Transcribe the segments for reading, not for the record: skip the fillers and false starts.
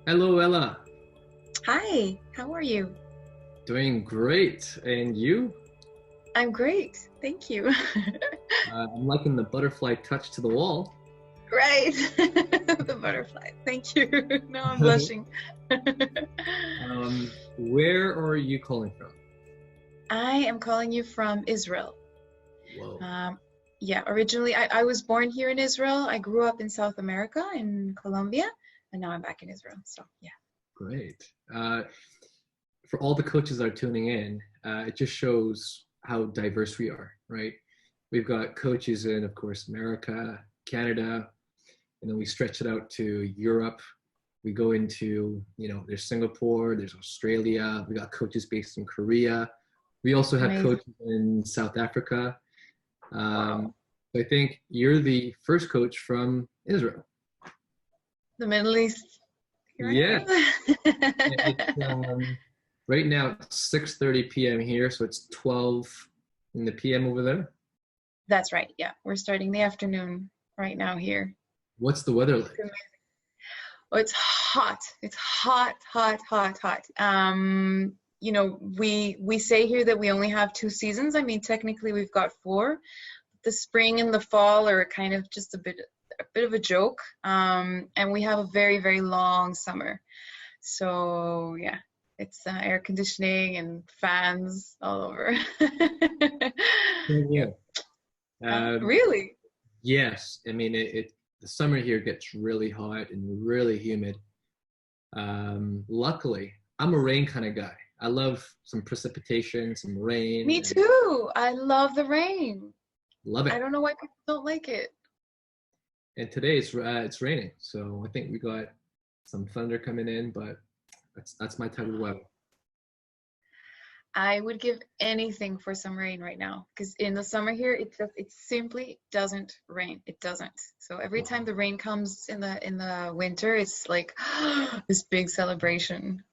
Hello, Ella. Hi, how are you? Doing great. And you? I'm great, thank you. I'm liking the butterfly touch to the wall. Right, the butterfly. Thank you. Now I'm blushing. Where are you calling from? I am calling you from Israel. Whoa, Um, yeah, originally I was born here in Israel. I grew up in South America, in Colombia, and now I'm back in Israel. So, yeah. great. For all the coaches that are tuning in, it just shows how diverse we are, right? We've got coaches in, of course, America, Canada, and then we stretch it out to Europe. We go into, there's Singapore, there's Australia. We got coaches based in Korea. We also have Amazing. coaches in South Africa. Wow. I think you're the first coach from Israel. The Middle East. Here Yeah, I it's am. right now it's 6:30 p.m. here, so it's 12 in the p.m. over there. That's right. Yeah, we're starting the afternoon right now here. What's the weather like? Oh, it's hot. It's hot, hot, hot, hot. We say here that we only have two seasons. I mean, technically we've got four. The spring and the fall are kind of just a bit of a joke. And we have a very, very long summer. So yeah, it's air conditioning and fans all over. Yeah. Yep. Um, Really? yes, I mean the summer here gets really hot and really humid. Luckily, I'm a rain kind of guy. I love some precipitation, some rain, Me and too. I love the rain. love I it. don't know why people don't like it. And today it's raining, so I think we got some thunder coming in, but that's my type of weather. I would give anything for some rain right now because in the summer here it simply doesn't rain. It doesn't. So every time the rain comes in the winter, it's like this big celebration.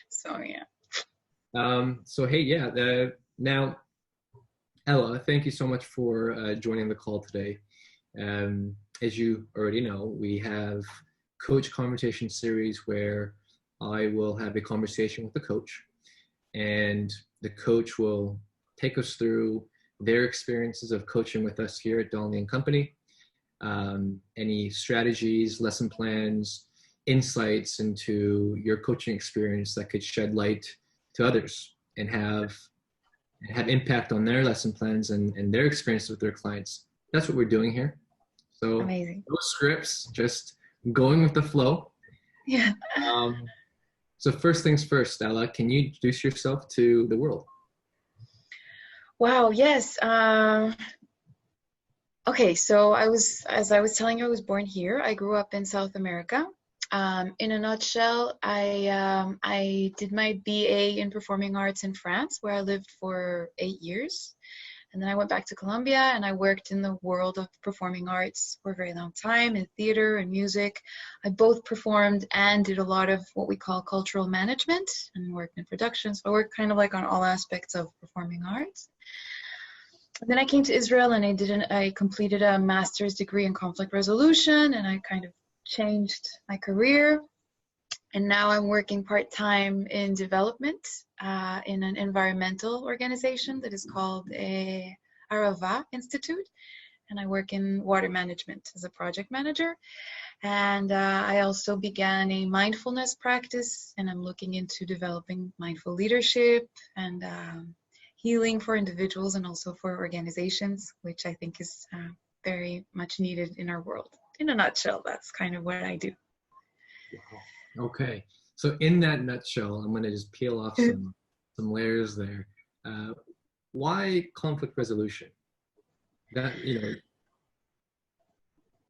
So yeah. So hey, yeah. Now, Ella, thank you so much for joining the call today. As you already know, we have coach conversation series where I will have a conversation with the coach, and the coach will take us through their experiences of coaching with us here at Donnelly and Company, any strategies, lesson plans, insights into your coaching experience that could shed light to others and have impact on their lesson plans and their experiences with their clients. That's what we're doing here. So Amazing. no scripts, just going with the flow. Yeah. Um, so first things first, Stella, can you introduce yourself to the world? Wow, yes. Okay, so as I was telling you, I was born here. I grew up in South America. In a nutshell, I did my BA in performing arts in France, where I lived for 8 years. And then I went back to Colombia and I worked in the world of performing arts for a very long time in theater and music. I both performed and did a lot of what we call cultural management and worked in production. So I worked kind of like on all aspects of performing arts. Then I came to Israel and I completed a master's degree in conflict resolution and I kind of changed my career. And now I'm working part-time in development in an environmental organization that is called a Arava Institute. And I work in water management as a project manager. And I also began a mindfulness practice, and I'm looking into developing mindful leadership and healing for individuals and also for organizations, which I think is very much needed in our world. In a nutshell, that's kind of what I do. Okay. So in that nutshell, I'm going to just peel off some layers there. Uh, why conflict resolution? That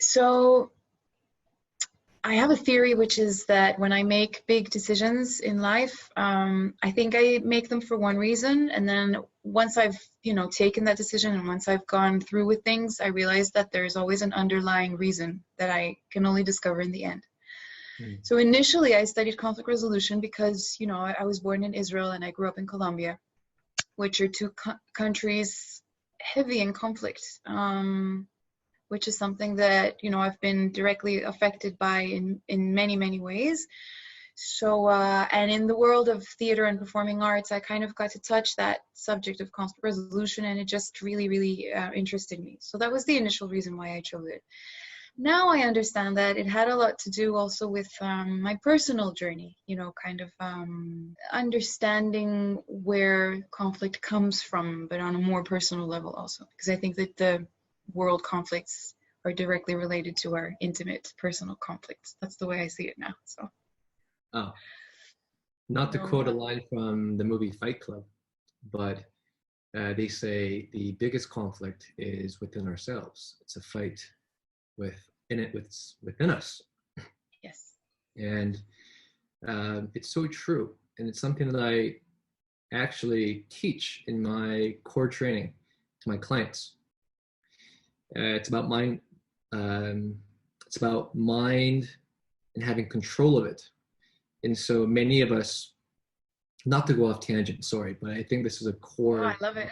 So I have a theory, which is that when I make big decisions in life, I think I make them for one reason, and then once I've taken that decision and once I've gone through with things, I realize that there's always an underlying reason that I can only discover in the end. So initially, I studied conflict resolution because I was born in Israel and I grew up in Colombia, which are two countries heavy in conflict. which is something that, I've been directly affected by in many, many ways. So, and in the world of theater and performing arts, I kind of got to touch that subject of conflict resolution, and it just really, really interested me. So that was the initial reason why I chose it. Now I understand that it had a lot to do also with my personal journey, kind of understanding where conflict comes from, but on a more personal level also, because I think that the world conflicts are directly related to our intimate personal conflicts. That's the way I see it now. So. Oh, not to quote a line from the movie Fight Club, but they say the biggest conflict is within ourselves. It's a fight within us. Yes. And it's so true. And it's something that I actually teach in my core training to my clients. It's about mind. It's about mind and having control of it. And so many of us, not to go off tangent, sorry, but I think this is a core. Oh, I love it.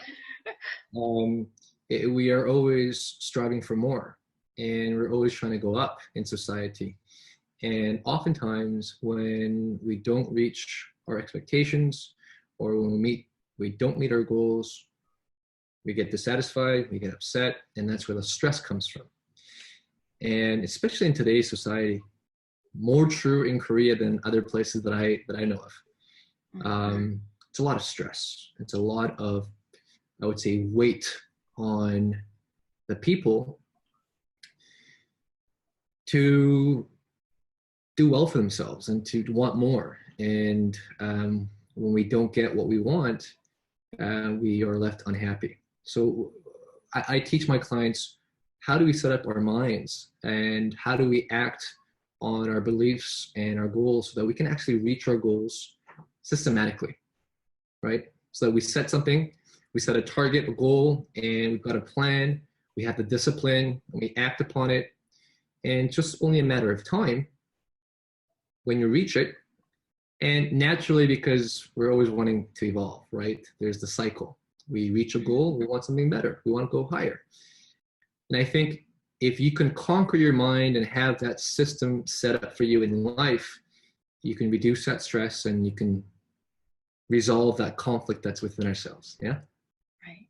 We are always striving for more, and we're always trying to go up in society. And oftentimes when we don't reach our expectations, or when we don't meet our goals, we get dissatisfied, we get upset, and that's where the stress comes from. And especially in today's society, more true in Korea than other places that I know of. It's a lot of stress. It's a lot of, I would say, weight on the people to do well for themselves and to want more. And when we don't get what we want, we are left unhappy. So I teach my clients, how do we set up our minds and how do we act on our beliefs and our goals so that we can actually reach our goals systematically, right? So that we set something, we set a target, a goal, and we've got a plan, we have the discipline, and we act upon it. And it's just only a matter of time when you reach it. And naturally, because we're always wanting to evolve, right? There's the cycle. We reach a goal, we want something better, we want to go higher. And I think if you can conquer your mind and have that system set up for you in life, you can reduce that stress and you can resolve that conflict that's within ourselves. Yeah. Right.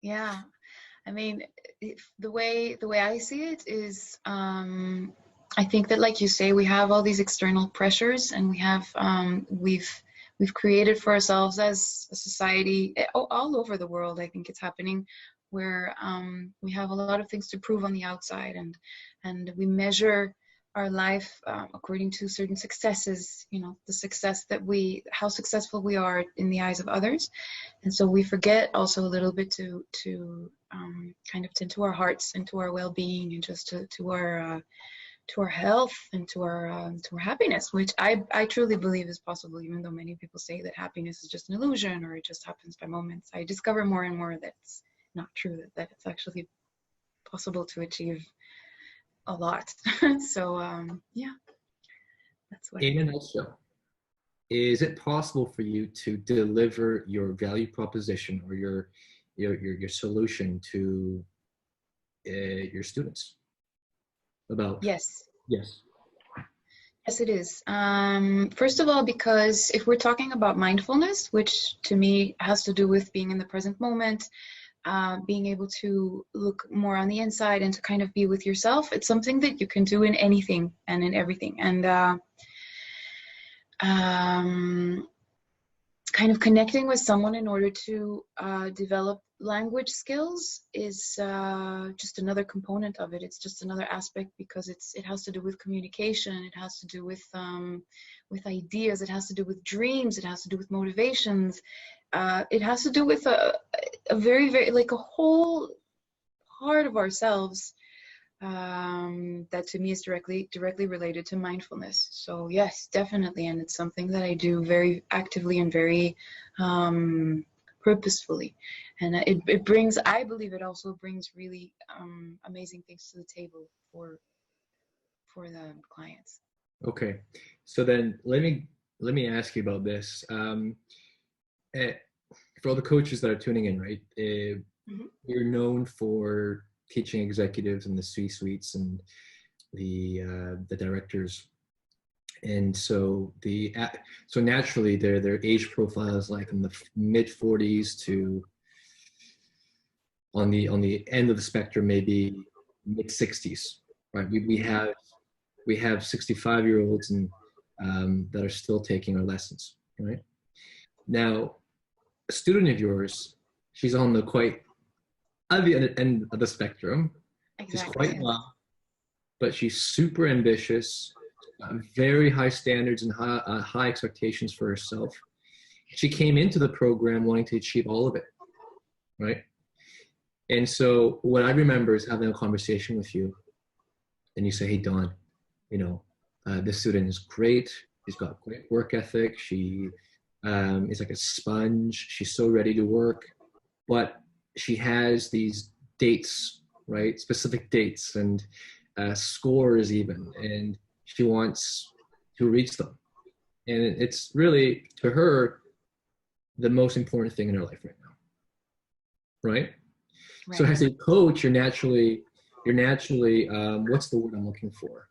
Yeah. I mean, the way I see it is, I think that, like you say, we have all these external pressures, and we have we've created for ourselves as a society all over the world. I think it's happening where we have a lot of things to prove on the outside, and we measure our life according to certain successes, the success that how successful we are in the eyes of others. And so we forget also a little bit to kind of tend to our hearts and to our well-being, and just to our health and to our happiness, which I truly believe is possible, even though many people say that happiness is just an illusion or it just happens by moments. I discover more and more that it's not true, that it's actually possible to achieve a lot. So yeah, that's what. In a nutshell, is it possible for you to deliver your value proposition or your solution to your students about? Yes. Yes. Yes, it is. First of all, because if we're talking about mindfulness, which to me has to do with being in the present moment, being able to look more on the inside and to kind of be with yourself, it's something that you can do in anything and in everything. And kind of connecting with someone in order to develop language skills is just another component of it. It's just another aspect, because it has to do with communication. It has to do with ideas. It has to do with dreams. It has to do with motivations. It has to do with a very, very, like a whole part of ourselves that to me is directly related to mindfulness. So yes, definitely. And it's something that I do very actively and very purposefully. And it brings, I believe it also brings really amazing things to the table for the clients. Okay. So then let me ask you about this. For all the coaches that are tuning in, right? You're known for teaching executives and the C-suites and the directors. And so so naturally their age profile is like in the mid 40s to on the end of the spectrum, maybe mid 60s, right? We have 65-year-olds and that are still taking our lessons, right? Now, a student of yours, she's on the quite other end of the spectrum. She's quite young, but she's super ambitious, very high standards and high expectations for herself. She came into the program wanting to achieve all of it, right? And so what I remember is having a conversation with you, and you say, "Hey, Don, this student is great. She's got great work ethic. She is like a sponge. She's so ready to work, but she has these dates, right? Specific dates and scores even, and she wants to reach them. And it's really, to her, the most important thing in her life right now, right? So as a coach, you're naturally, what's the word I'm looking for?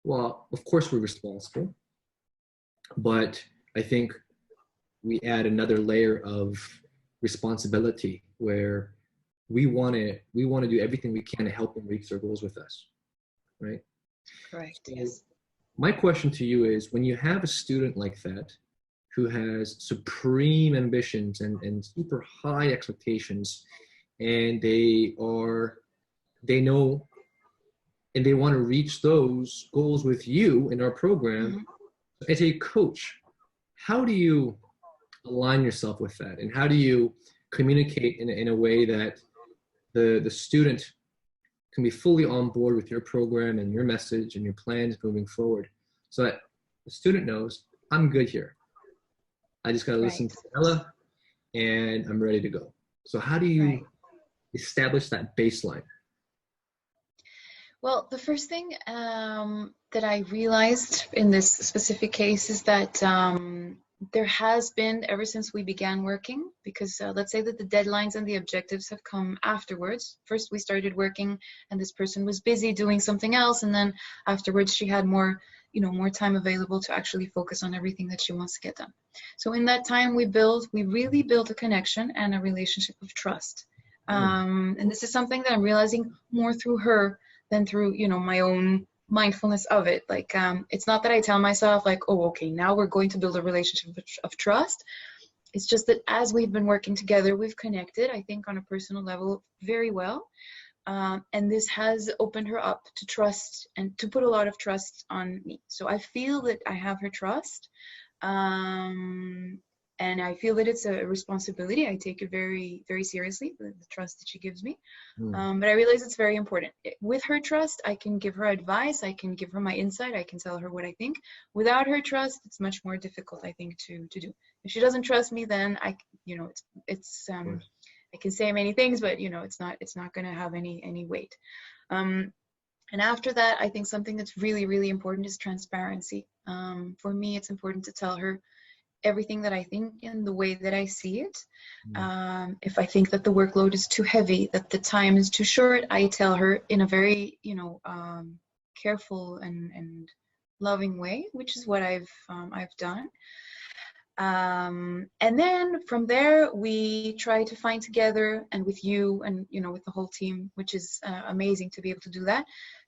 Well, of course we're responsible, but I think we add another layer of responsibility where we want to do everything we can to help them reach their goals with us, right? Correct. So yes. my question to you is, when you have a student like that who has supreme ambitions and super high expectations, and they know and they want to reach those goals with you in our program, as a coach, how do you align yourself with that? And how do you communicate in a way that the student can be fully on board with your program and your message and your plans moving forward, so that the student knows, I'm good here. I just got to listen to Ella and I'm ready to go. So how do you establish that baseline? Well, the first thing that I realized in this specific case is that there has been, ever since we began working, because let's say that the deadlines and the objectives have come afterwards. First, we started working and this person was busy doing something else. And then afterwards, she had more time available to actually focus on everything that she wants to get done. So in that time, we really built a connection and a relationship of trust. And this is something that I'm realizing more through her than through, my own mindfulness of it. Like, it's not that I tell myself like, oh, okay, now we're going to build a relationship of trust. It's just that as we've been working together, we've connected, I think, on a personal level very well. And this has opened her up to trust and to put a lot of trust on me. So I feel that I have her trust. And I feel that it's a responsibility. I take it very, very seriously, the trust that she gives me. But I realize it's very important. With her trust, I can give her advice. I can give her my insight. I can tell her what I think. Without her trust, it's much more difficult, I think, to do. If she doesn't trust me, then I can say many things, but it's not going to have any weight. And after that, I think something that's really, really important is transparency. For me, it's important to tell her everything that I think in the way that I see it. If I think that the workload is too heavy, that the time is too short, I tell her in a very, careful and loving way, which is what I've done. And then from there, we try to find together, and with you and, with the whole team, which is amazing to be able to do that,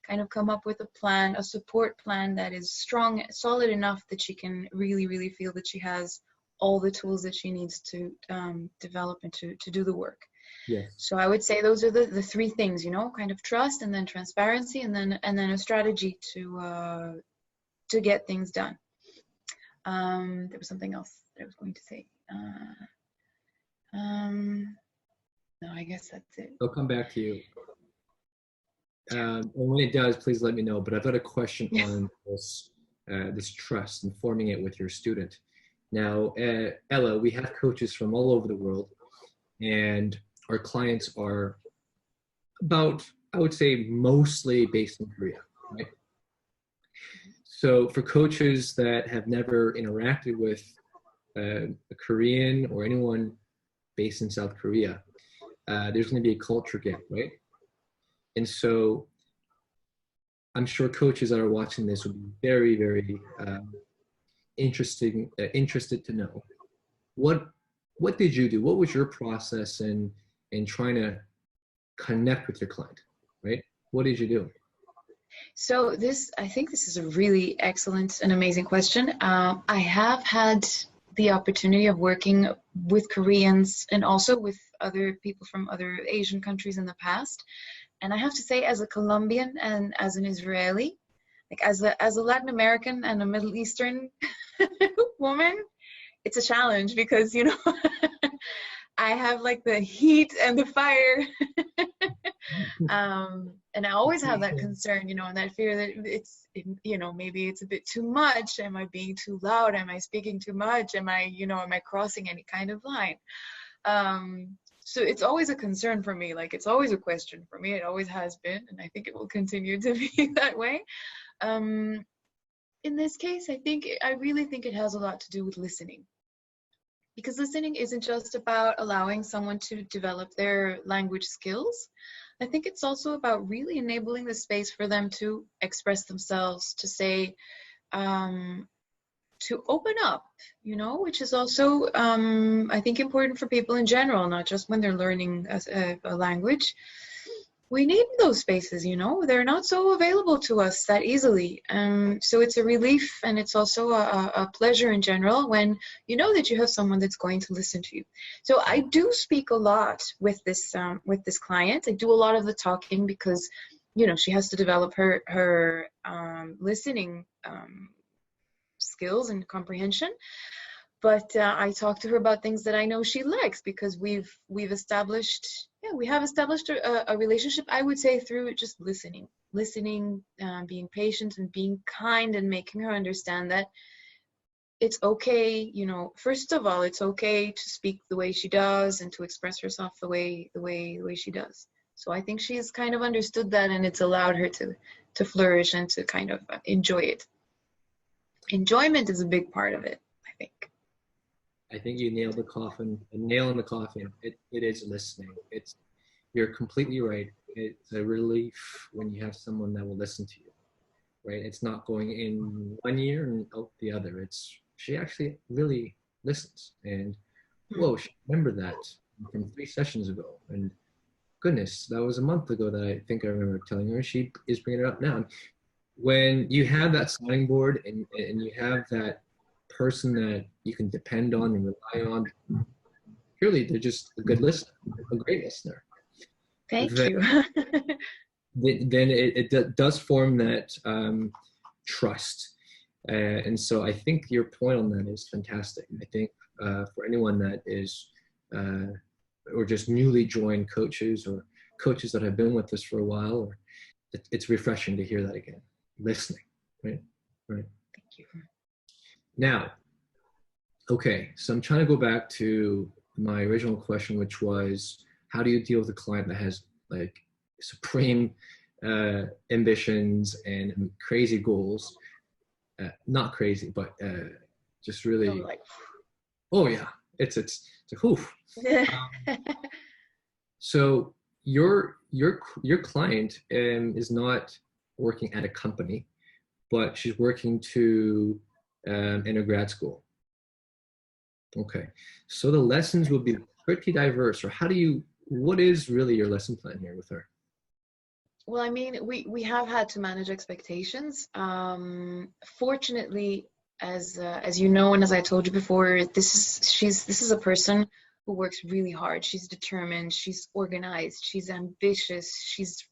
kind of come up with a plan, a support plan that is strong, solid enough that she can really, really feel that she has all the tools that she needs to develop and to do the work. Yes. So I would say those are the three things, kind of trust, and then transparency, and then a strategy to get things done. There was something else that I was going to say. No, I guess that's it. I'll come back to you. And when it does, please let me know. But I've got a question on this trust and forming it with your student. Now, Ella, we have coaches from all over the world, and our clients are about, I would say, mostly based in Korea, right? So for coaches that have never interacted with a Korean or anyone based in South Korea, there's going to be a culture gap, right? And so I'm sure coaches that are watching this would be very, very interested to know what did you do? What was your process in trying to connect with your client, right? What did you do? So I think this is a really excellent and amazing question. I have had the opportunity of working with Koreans and also with other people from other Asian countries in the past. And I have to say, as a Colombian and as an Israeli, like as a Latin American and a Middle Eastern woman, it's a challenge because, you know, I have like the heat and the fire. And I always have that concern, you know, and that fear that it's, you know, maybe it's a bit too much. Am I being too loud? Am I speaking too much? Am I crossing any kind of line? So it's always a concern for me. Like, it's always a question for me. It always has been, and I think it will continue to be that way. In this case, I really think it has a lot to do with listening. Because listening isn't just about allowing someone to develop their language skills. I think it's also about really enabling the space for them to express themselves, to say, to open up, you know, which is also, I think, important for people in general, not just when they're learning a language. We need those spaces, you know, they're not so available to us that easily. So it's a relief, and it's also a pleasure in general when you know that you have someone that's going to listen to you. So I do speak a lot with this client. I do a lot of the talking because, you know, she has to develop her listening skills and comprehension. But I talk to her about things that I know she likes, because we have established a relationship, I would say, through just listening, being patient and being kind, and making her understand that it's okay, you know, first of all, it's okay to speak the way she does and to express herself the way she does. So I think she's kind of understood that, and it's allowed her to flourish and to kind of enjoy it. Enjoyment is a big part of it, I think. I think you nailed a nail in the coffin. It is listening. You're completely right. It's a relief when you have someone that will listen to you, right? It's not going in one ear and out the other. She actually really listens. And whoa, she remembered that from 3 sessions ago. And goodness, that was a month ago that I think I remember telling her. She is bringing it up now. When you have that sounding board and you have that person that you can depend on and rely on, surely they're just a good listener, a great listener. Thank you. Then it does form that trust. And so I think your point on that is fantastic. I think for anyone that is or just newly joined coaches, or coaches that have been with us for a while, it's refreshing to hear that again. Listening, right? Thank you. Now, okay, so I'm trying to go back to my original question, which was, how do you deal with a client that has like supreme ambitions and crazy goals? Not crazy, but just really. Oh yeah, it's like, oof. So your client is not working at a company, but she's working to in a grad school. Okay, so the lessons will be pretty diverse. Or what is really your lesson plan here with her? Well, I mean, we have had to manage expectations. Fortunately, as you know, and as I told you before, this is a person who works really hard. She's determined, she's organized, she's ambitious,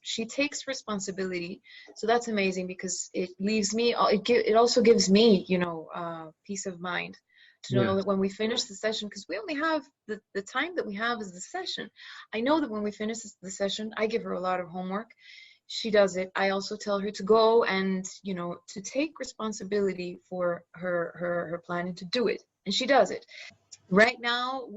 she takes responsibility. So that's amazing, because it leaves me, it also gives me, you know, peace of mind to know that when we finish the session, because we only have the time that we have is the session. I know that when we finish the session, I give her a lot of homework. She does it. I also tell her to go and, you know, to take responsibility for her planning to do it. And she does it. Right now,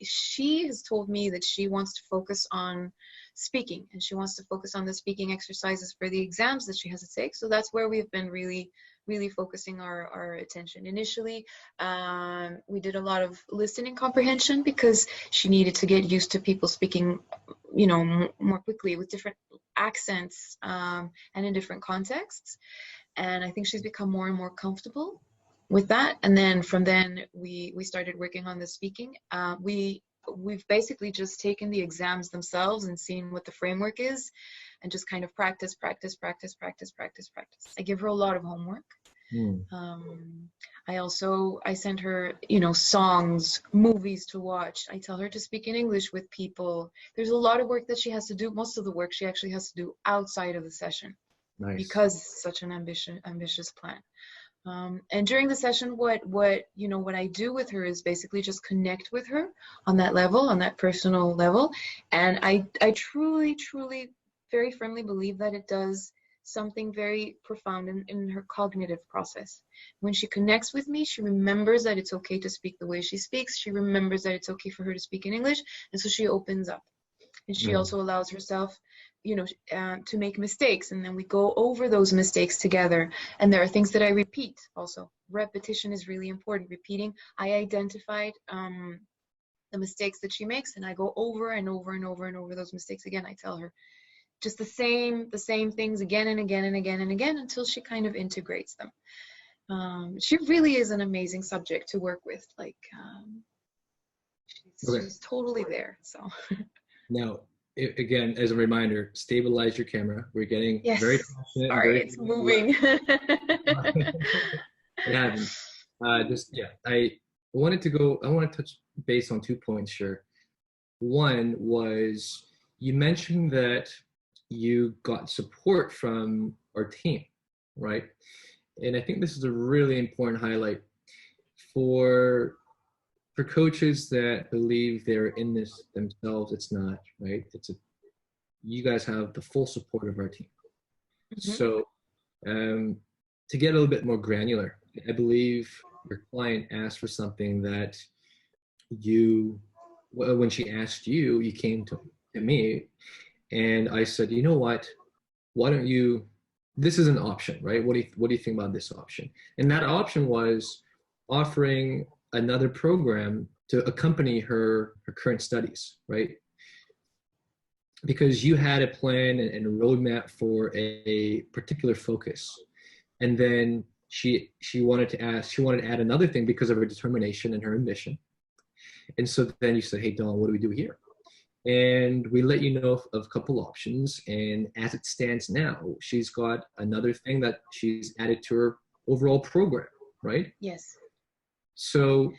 she has told me that she wants to focus on speaking, and she wants to focus on the speaking exercises for the exams that she has to take. So that's where we've been really focusing our attention. Initially, we did a lot of listening comprehension because she needed to get used to people speaking, more quickly with different accents, and in different contexts. And I think she's become more and more comfortable with that. And then from then we started working on the speaking. We've basically just taken the exams themselves and seen what the framework is, and just kind of practice. I give her a lot of homework. I send her, songs, movies to watch. I tell her to speak in English with people. There's a lot of work that she has to do. Most of the work she actually has to do outside of the session. Nice. Because it's such an ambitious plan. And during the session, what I do with her is basically just connect with her on that level, on that personal level. And I truly, very firmly believe that it does something very profound in her cognitive process. When she connects with me, she remembers that it's okay to speak the way she speaks. She remembers that it's okay for her to speak in English. And so she opens up. And she also allows herself, to make mistakes. And then we go over those mistakes together. And there are things that I repeat also. Repetition is really important. Repeating. I identified the mistakes that she makes, and I go over and over and over and over those mistakes again. I tell her just the same things again and again and again and again until she kind of integrates them. She really is an amazing subject to work with. Like, she's totally there. So. Now, again, as a reminder, stabilize your camera. We're getting very passionate. Sorry, it's moving. It happens. I want to touch base on 2 points here. One was, you mentioned that you got support from our team, right? And I think this is a really important highlight for coaches that believe they're in this themselves. It's not, right? You guys have the full support of our team. Mm-hmm. So to get a little bit more granular, I believe your client asked for something that when she asked you, you came to me, and I said, you know what, why don't you, this is an option, right? What do you think about this option? And that option was offering another program to accompany her current studies, right? Because you had a plan and a roadmap for a particular focus. And then she wanted to add another thing because of her determination and her ambition. And so then you said, hey, Dawn, what do we do here? And we let you know of a couple options. And as it stands now, she's got another thing that she's added to her overall program, right? Yes. So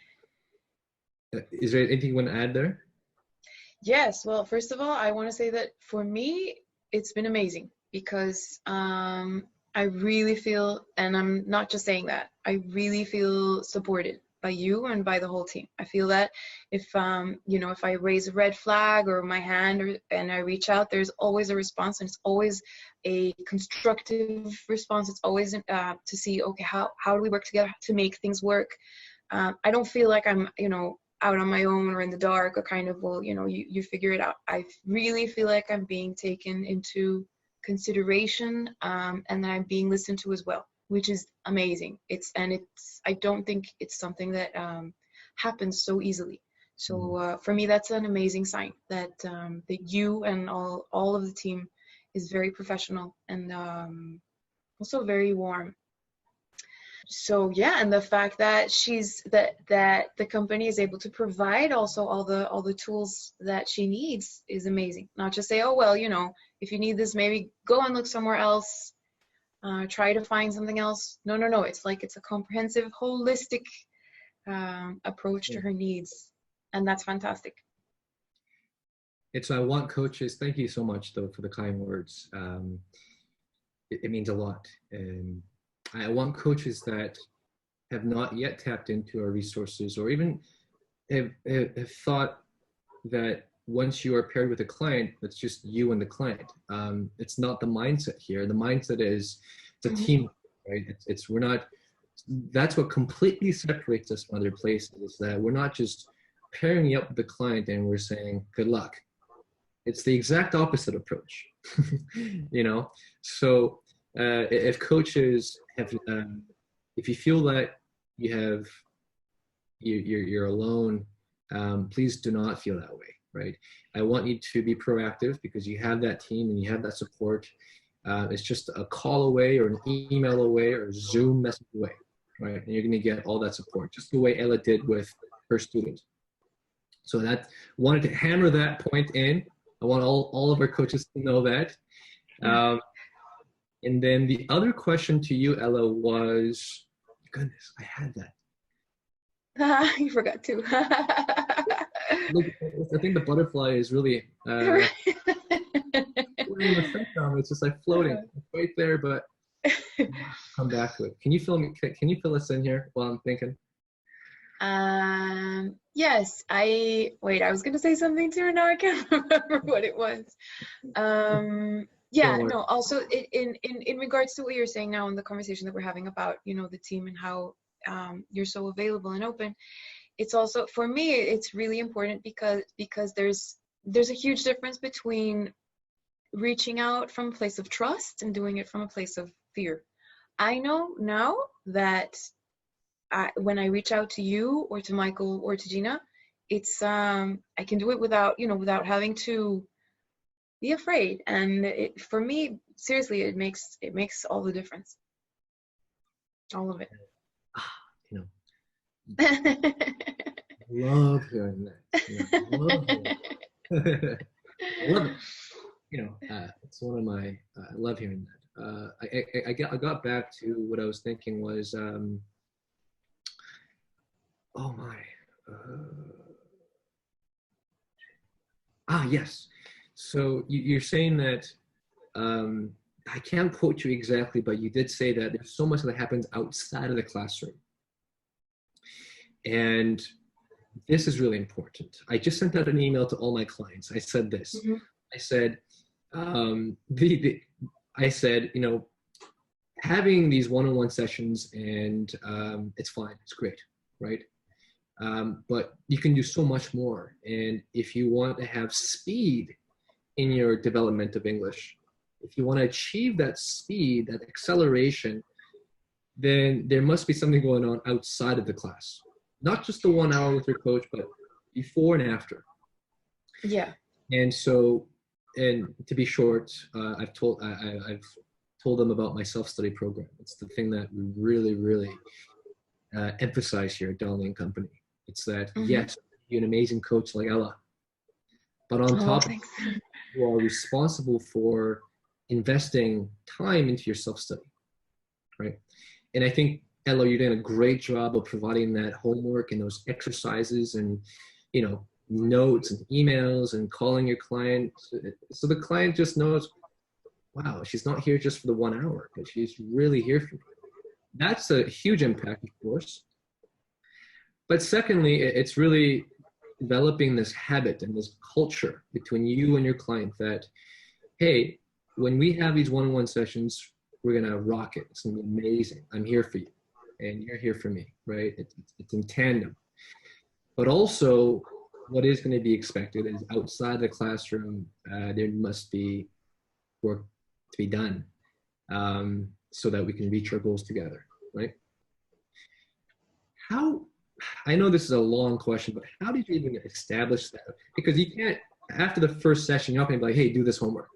is there anything you want to add there? Yes. Well, first of all, I want to say that for me, it's been amazing because I really feel, and I'm not just saying that, I really feel supported by you and by the whole team. I feel that if I raise a red flag or my hand and I reach out, there's always a response, and it's always a constructive response. It's always to see, okay, how do we work together to make things work? I don't feel like I'm, out on my own or in the dark, or kind of, well, you figure it out. I really feel like I'm being taken into consideration, and that I'm being listened to as well, which is amazing. I don't think it's something that happens so easily. So for me, that's an amazing sign that you and all of the team is very professional and also very warm. So yeah, and the fact that that the company is able to provide also all the tools that she needs is amazing. Not just say, oh well, if you need this, maybe go and look somewhere else, try to find something else. No. It's like it's a comprehensive, holistic approach to her needs, and that's fantastic. I want coaches. Thank you so much though for the kind words. It means a lot. And I want coaches that have not yet tapped into our resources, or even have thought that once you are paired with a client, it's just you and the client. It's not the mindset here. The mindset is it's a team, right? We're not. That's what completely separates us from other places. Is that we're not just pairing you up with the client and we're saying good luck. It's the exact opposite approach. You know, so if coaches have, if you feel that you're alone, please do not feel that way, right? I want you to be proactive because you have that team and you have that support. It's just a call away or an email away or a Zoom message away, right? And you're going to get all that support, just the way Ella did with her student. So that wanted to hammer that point in. I want all of our coaches to know that. And then the other question to you, Ella, was, goodness, I had that. You forgot to. Look, I think the butterfly is really it's just like floating. It's right there, but come back to it. Can you fill us in here while I'm thinking? Yes, I was going to say something to her. Now I can't remember what it was. Yeah, no, also in regards to what you're saying now in the conversation that we're having about, you know, the team and how you're so available and open. It's also, for me, it's really important because there's a huge difference between reaching out from a place of trust and doing it from a place of fear. I know now that when I reach out to you or to Michael or to Gina, it's I can do it without having to be afraid. And for me, seriously, it makes all the difference. All of it. You know, love hearing that. You know, love hearing that. I love it. You know, it's one of my. I love hearing that. I got back to what I was thinking was. Oh my. Yes. So you're saying that. I can't quote you exactly, but you did say that there's so much that happens outside of the classroom. And this is really important. I just sent out an email to all my clients. I said this. Mm-hmm. I said, I said, you know, having these one-on-one sessions and it's fine, it's great, right? But you can do so much more. And if you want to have speed in your development of English, if you want to achieve that speed, that acceleration, then there must be something going on outside of the class. Not just the 1 hour with your coach, but before and after. Yeah. And so, and to be short, I've told them about my self-study program. It's the thing that we really, really emphasize here at DL&Co. It's that, mm-hmm. Yes, you're an amazing coach like Ella, but on top of it, you are responsible for investing time into your self-study, right? And I think, Ella, you're doing a great job of providing that homework and those exercises and, you know, notes and emails and calling your client. So the client just knows, wow, she's not here just for the 1 hour, but she's really here for me. That's a huge impact, of course. But secondly, it's really developing this habit and this culture between you and your client that, hey, when we have these one-on-one sessions, we're going to rock it. It's going to be amazing. I'm here for you. And you're here for me, right? It's in tandem. But also, what is going to be expected is outside the classroom, there must be work to be done so that we can reach our goals together, right? I know this is a long question, but how did you even establish that? Because you can't, after the first session, you're not going to be like, hey, do this homework,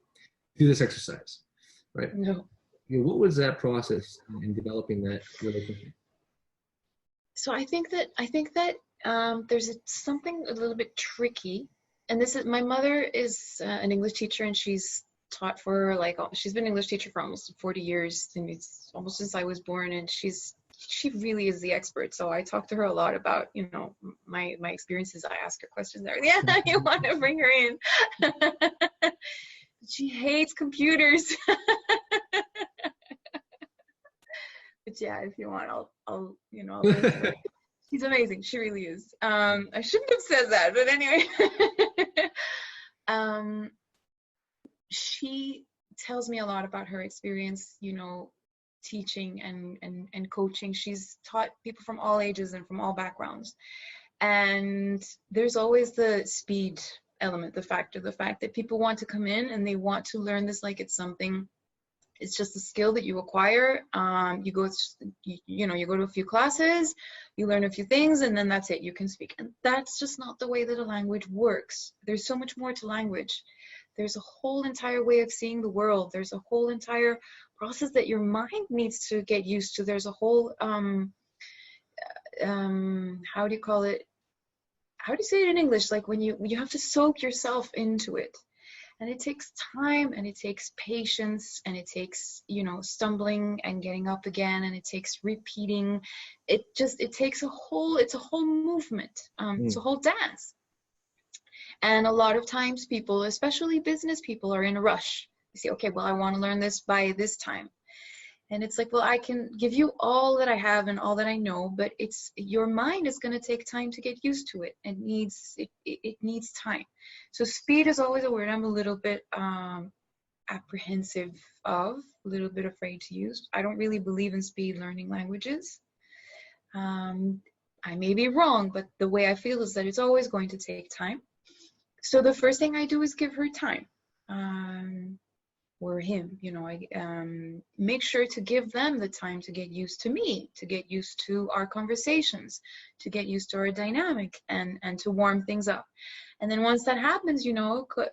do this exercise, right? No. What was that process in developing that relationship? So I think that there's something a little bit tricky, and this is, my mother is an English teacher, and she's taught for she's been an English teacher for almost 40 years, and it's almost since I was born, and she really is the expert. So I talk to her a lot about, you know, my experiences. I ask her questions there. Yeah, you want to bring her in. She hates computers. But yeah, if you want, I'll she's amazing. She really is. I shouldn't have said that, but anyway. She tells me a lot about her experience, you know, teaching and coaching. She's taught people from all ages and from all backgrounds. And there's always the speed element, the fact that people want to come in and they want to learn this like it's something, it's just a skill that you acquire. You go to a few classes, you learn a few things, and then that's it, you can speak. And that's just not the way that a language works. There's so much more to language. There's a whole entire way of seeing the world. There's a whole entire process that your mind needs to get used to. There's a whole how do you call it? How do you say it in English? Like when you have to soak yourself into it. And it takes time, and it takes patience, and it takes, stumbling and getting up again, and it takes repeating. It takes it's a whole movement. It's a whole dance. And a lot of times people, especially business people, are in a rush. They say, okay, well, I want to learn this by this time. And it's like, well, I can give you all that I have and all that I know, but your mind is going to take time to get used to it. It needs time. So speed is always a word I'm a little bit apprehensive of, a little bit afraid to use. I don't really believe in speed learning languages. I may be wrong, but the way I feel is that it's always going to take time. So the first thing I do is give her time. Or him, I make sure to give them the time to get used to me, to get used to our conversations, to get used to our dynamic, and to warm things up. And then once that happens,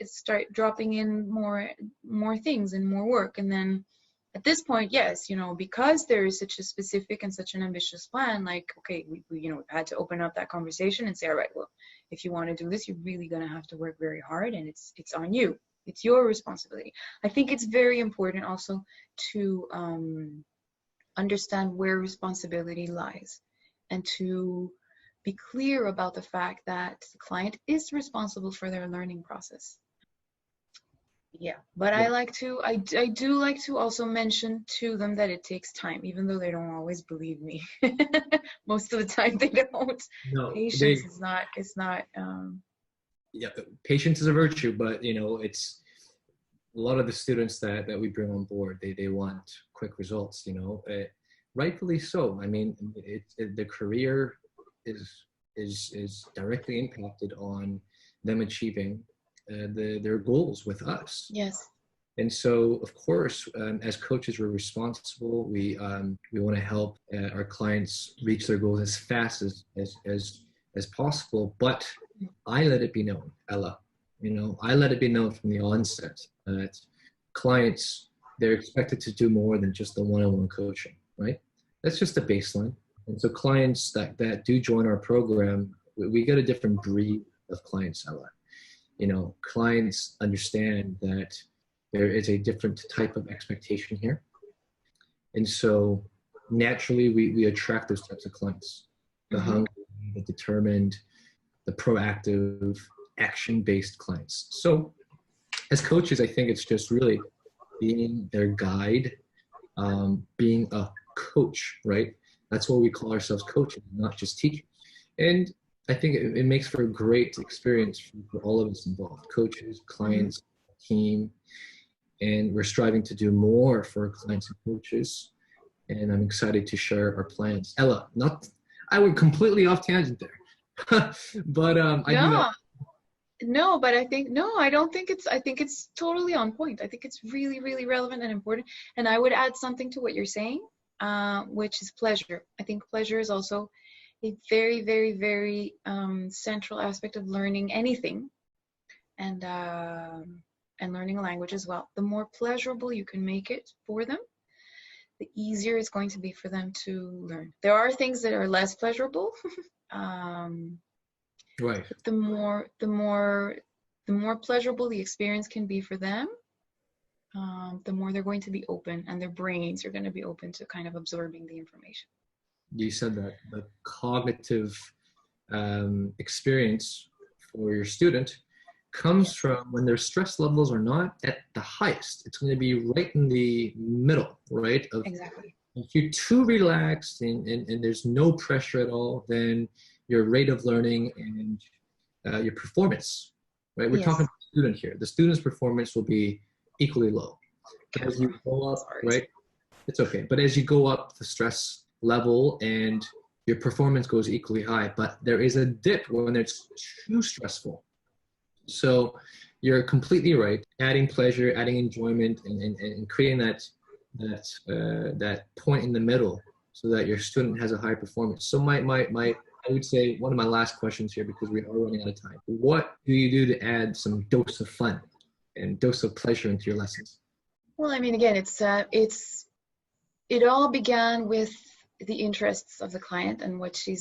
start dropping in more things and more work. And then at this point, yes, because there is such a specific and such an ambitious plan, like, okay, we had to open up that conversation and say, all right, well, if you want to do this, you're really going to have to work very hard, and it's on you. It's your responsibility. I think it's very important also to understand where responsibility lies, and to be clear about the fact that the client is responsible for their learning process. Yeah, but I do like to also mention to them that it takes time, even though they don't always believe me. Most of the time they don't. No, patience is not. Yeah, patience is a virtue, but it's a lot of the students that we bring on board, they want quick results, rightfully so. I mean, the career is directly impacted on them achieving their goals with us. Yes. And so, of course, as coaches, we're responsible. We want to help our clients reach their goals as fast as possible. But I let it be known, Ella. I let it be known from the onset that clients, they're expected to do more than just the one-on-one coaching, right? That's just the baseline. And so clients that do join our program, we get a different breed of clients, Ella. Clients understand that there is a different type of expectation here. And so naturally we attract those types of clients, the hungry, the determined, the proactive, action-based clients. So as coaches, I think it's just really being their guide, being a coach, right? That's what we call ourselves, coaches, not just teachers. And I think it makes for a great experience for all of us involved, coaches, clients, team. And we're striving to do more for our clients and coaches. And I'm excited to share our plans. Ella, I went completely off tangent there. But No, but I don't think I think it's totally on point. I think it's really, really relevant and important. And I would add something to what you're saying, which is pleasure. I think pleasure is also a very, very, very central aspect of learning anything, and learning a language as well. The more pleasurable you can make it for them, the easier it's going to be for them to learn. There are things that are less pleasurable. Right. The more pleasurable the experience can be for them, the more they're going to be open, and their brains are going to be open to kind of absorbing the information. You said that the cognitive experience for your student comes from when their stress levels are not at the highest. It's going to be right in the middle, right? Exactly. If you're too relaxed and there's no pressure at all, then your rate of learning and your performance, right? We're talking about the student here. The student's performance will be equally low. But as you go up, right? It's okay. But as you go up the stress level, and your performance goes equally high, but there is a dip when it's too stressful. So you're completely right. Adding pleasure, adding enjoyment, and creating that point in the middle so that your student has a high performance. So I would say one of my last questions here, because we are running out of time. What do you do to add some dose of fun and dose of pleasure into your lessons? Well, I mean, again, it all began with the interests of the client and what she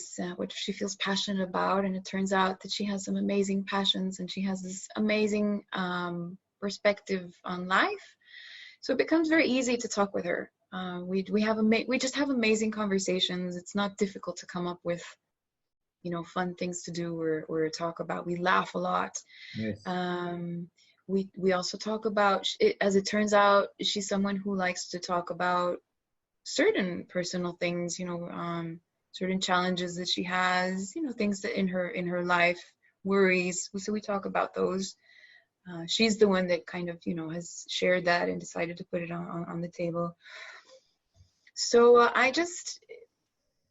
feels passionate about, and it turns out that she has some amazing passions and she has this amazing perspective on life. So it becomes very easy to talk with her. We just have amazing conversations. It's not difficult to come up with, fun things to do or talk about. We laugh a lot. Yes. We also talk about, as it turns out, she's someone who likes to talk about certain personal things, certain challenges that she has, things that in her life, worries. So we talk about those. She's the one that kind of, has shared that and decided to put it on the table. So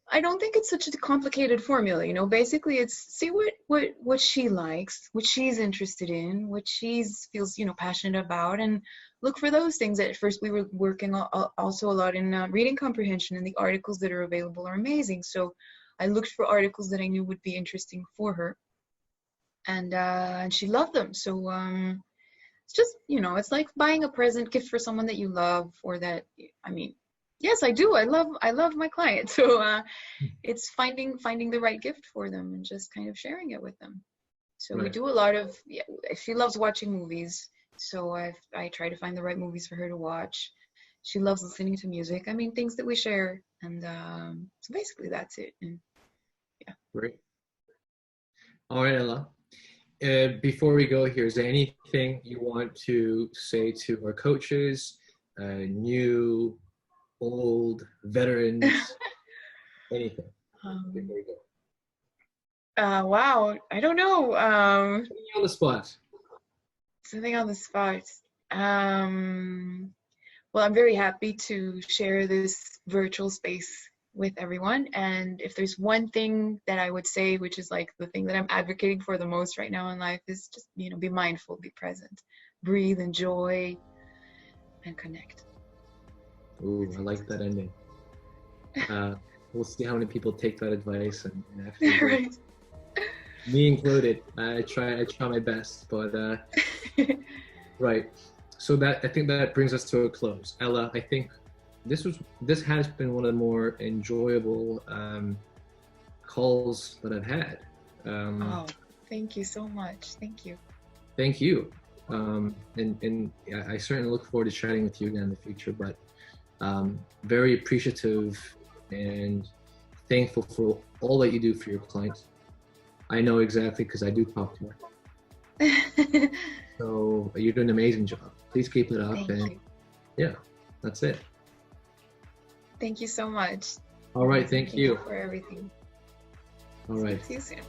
I don't think it's such a complicated formula, basically it's see what she likes, what she's interested in, what she feels, passionate about, and look for those things. At first we were working also a lot in reading comprehension, and the articles that are available are amazing. So I looked for articles that I knew would be interesting for her, and she loved them. So it's just, it's like buying a gift for someone that you love, or that, I mean, yes, I do. I love my clients. So it's finding the right gift for them and just kind of sharing it with them. So Right. we do a lot of, she loves watching movies. So I try to find the right movies for her to watch. She loves listening to music. I mean, things that we share. And so basically that's it. And yeah. Great. All right, Ella. Before we go here, is there anything you want to say to our coaches, new, old, veterans, anything before we go? Wow, I don't know. On the spot. Something on the spot. Well, I'm very happy to share this virtual space with everyone. And if there's one thing that I would say, which is like the thing that I'm advocating for the most right now in life, is just, be mindful, be present, breathe, enjoy, and connect. Ooh, I like that ending. We'll see how many people take that advice and actually Right. me included. I try my best, but right. So I think that brings us to a close. Ella, I think this has been one of the more enjoyable calls that I've had. Oh, thank you so much. Thank you. Thank you. And I certainly look forward to chatting with you again in the future, but very appreciative and thankful for all that you do for your clients. I know exactly, because I do talk to her. So you're doing an amazing job. Please keep it up. Thank you. Yeah, that's it. Thank you so much. All right, thank you for everything. All right. See you soon.